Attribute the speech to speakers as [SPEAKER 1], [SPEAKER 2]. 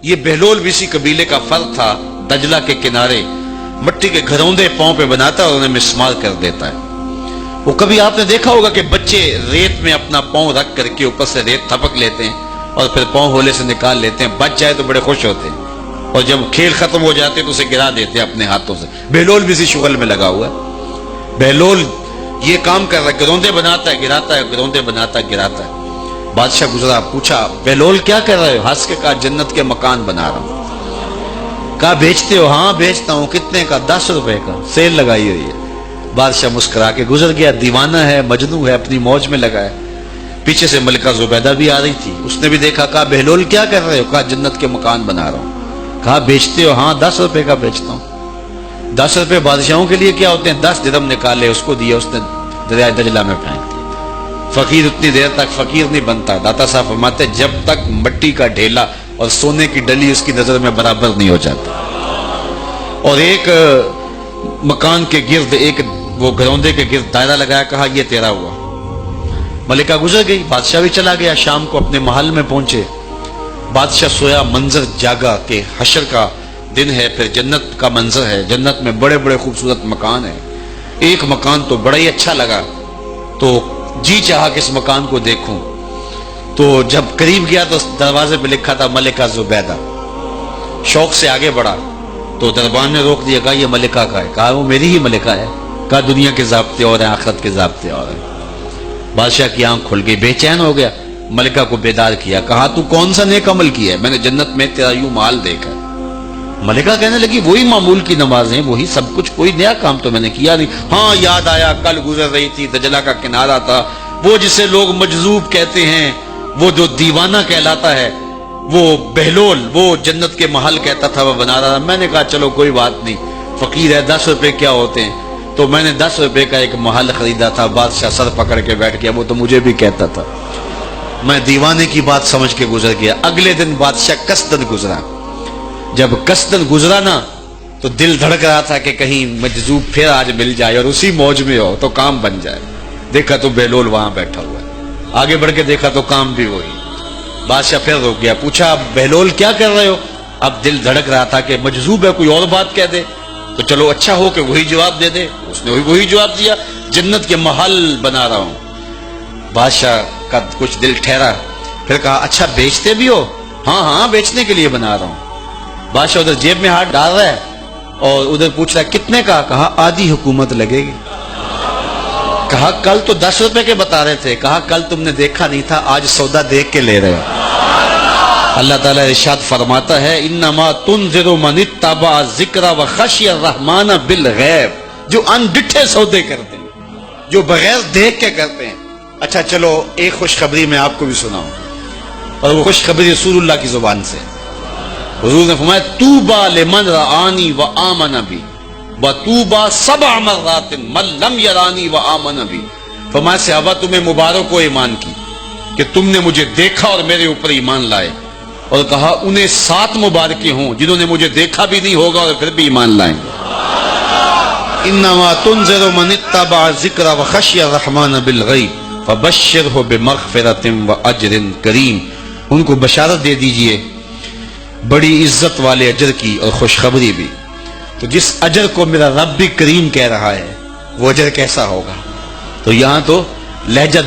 [SPEAKER 1] یہ بہلول بھی اسی قبیلے کا فرد تھا، دجلہ کے کنارے مٹی کے گھروندے پاؤں پہ بناتا ہے اور انہیں مسمار کر دیتا ہے۔ وہ کبھی آپ نے دیکھا ہوگا کہ بچے ریت میں اپنا پاؤں رکھ کر کے اوپر سے ریت تھپک لیتے ہیں اور پھر پاؤں ہولے سے نکال لیتے ہیں، بچ جائے تو بڑے خوش ہوتے ہیں، اور جب کھیل ختم ہو جاتے ہیں تو اسے گرا دیتے ہیں اپنے ہاتھوں سے۔ بہلول بھی اسی شغل میں لگا ہوا ہے۔ بہلول یہ کام کر رہا ہے، گروندے بناتا ہے گراتا ہے، گروندے بناتا ہے گراتا ہے۔ بادشاہ گزرا، پوچھا بہلول کیا کر رہے ہو؟ ہنس کے کہا جنت کے مکان بنا رہا ہوں۔ کہا بیچتے ہو؟ ہاں بیچتا ہوں۔ کتنے کا؟ 10 روپے کا، سیل لگائی ہوئی ہے۔ بادشاہ مسکرا کے گزر گیا، دیوانہ ہے، مجنوں ہے، اپنی موج میں لگا ہے۔ پیچھے سے ملکہ زبیدہ بھی آ رہی تھی، اس نے بھی دیکھا، کہا بہلول کیا کر رہے ہو؟ کہا جنت کے مکان بنا رہا ہوں۔ کہا بیچتے ہو؟ ہاں 10 روپے کا بیچتا ہوں۔ 10 روپے بادشاہوں کے لیے کیا ہوتے ہیں؟ 10 درہم نکالے، اس کو دیا، اس نے دریائے دجلہ میں پھینک دیا۔ فقیر اتنی دیر تک فقیر نہیں بنتا، داتا صاحب فرماتے جب تک مٹی کا ڈھیلا اور سونے کی ڈلی اس کی نظر میں برابر نہیں ہو جاتا۔ اور ایک مکان کے گرد، ایک وہ گروندے کے گرد دائرہ لگایا، کہا یہ تیرا ہوا۔ ملکہ گزر گئی، بادشاہ بھی چلا گیا۔ شام کو اپنے محل میں پہنچے، بادشاہ سویا، منظر جاگا کہ حشر کا دن ہے، پھر جنت کا منظر ہے، جنت میں بڑے بڑے خوبصورت مکان ہیں۔ ایک مکان تو بڑا ہی اچھا لگا، تو جی چاہا کہ اس مکان کو دیکھوں۔ تو جب قریب گیا تو دروازے پہ لکھا تھا ملکہ زبیدہ۔ شوق سے آگے بڑھا تو دربان نے روک دیا، کہا یہ ملکہ کا ہے؟ کہا وہ میری ہی ملکہ ہے۔ کہا دنیا کے ضابطے اور ہیں، آخرت کے ضابطے اور ہیں۔ بادشاہ کی آنکھ کھل گئی، بے چین ہو گیا، ملکہ کو بیدار کیا، کہا تو کون سا نیک عمل کیا ہے؟ میں نے جنت میں تیرا یوں مال دیکھا ہے۔ ملکہ کہنے لگی وہی معمول کی نمازیں، وہی سب کچھ، کوئی نیا کام تو میں نے کیا نہیں۔ ہاں یاد آیا، کل گزر رہی تھی، دجلہ کا کنارہ تھا، وہ جسے لوگ مجذوب کہتے ہیں، وہ جو دیوانہ کہلاتا ہے، وہ بہلول، وہ جنت کے محل کہتا تھا وہ بنا رہا تھا۔ میں نے کہا چلو کوئی بات نہیں، فقیر ہے، 10 روپے کیا ہوتے ہیں، تو میں نے 10 روپے کا ایک محل خریدا تھا۔ بادشاہ سر پکڑ کے بیٹھ گیا، وہ تو مجھے بھی کہتا تھا۔ میں دیوانے کی بات سمجھ کے گزر گیا۔ اگلے دن بادشاہ قصدن گزرا۔ جب قصدن گزرا نا تو دل دھڑک رہا تھا کہ کہیں مجذوب پھر آج مل جائے اور اسی موج میں ہو تو کام بن جائے۔ دیکھا تو بہلول وہاں بیٹھا ہوا ہے، آگے بڑھ کے دیکھا تو کام بھی وہی۔ بادشاہ پھر رک گیا، پوچھا بہلول کیا کر رہے ہو؟ اب دل دھڑک رہا تھا کہ مجذوب ہے، کوئی اور بات کہہ دے تو چلو اچھا ہو کہ وہی جواب دے دے۔ اس نے وہی جواب دیا، جنت کے محل بنا رہا ہوں۔ بادشاہ کا کچھ دل ٹھہرا، پھر کہا اچھا بیچتے بھی ہو؟ ہاں ہاں بیچنے کے لیے بنا رہا ہوں۔ بادشاہ ادھر جیب میں ہاتھ ڈال رہا ہے اور ادھر پوچھ رہا ہے کتنے کا؟ کہا آدھی حکومت لگے گی۔ کہا کل تو 10 روپے کے بتا رہے تھے۔ کہا کل تم نے دیکھا نہیں تھا، آج سودا دیکھ کے لے رہے ہو۔ اللہ تعالیٰ ارشاد فرماتا ہے انما تنذر من اتبع ذکر وخشی الرحمن بالغیب، جو ان ڈٹھے سودے کرتے ہیں، جو بغیر دیکھ کے کرتے ہیں۔ اچھا چلو ایک خوشخبری میں آپ کو بھی سناؤں، اور وہ خوشخبری رسول اللہ کی زبان سے۔ حضور نے فرمایا طوبی لمن رآنی وآمن بی وطوبی 7 مرات من لم یرانی وآمن بی۔ فرمایا صحابہ تمہیں مبارک ہو ایمان کی کہ تم نے مجھے دیکھا اور میرے اوپر ایمان لائے، اور کہا انہیں 7 مبارکیں ہوں جنہوں نے مجھے دیکھا بھی نہیں ہوگا اور پھر بھی ایمان لائیں۔ انما تنذر من اتبع ذکر وخشی الرحمن بالغیب فبشرہ بمغفرۃ واجر کریم۔ ان کو بشارت دے دیجئے بڑی عزت والے اجر کی اور خوشخبری بھی۔ تو جس اجر کو میرا رب بھی کریم کہہ رہا ہے وہ اجر کیسا ہوگا؟ تو یہاں تو لہجہ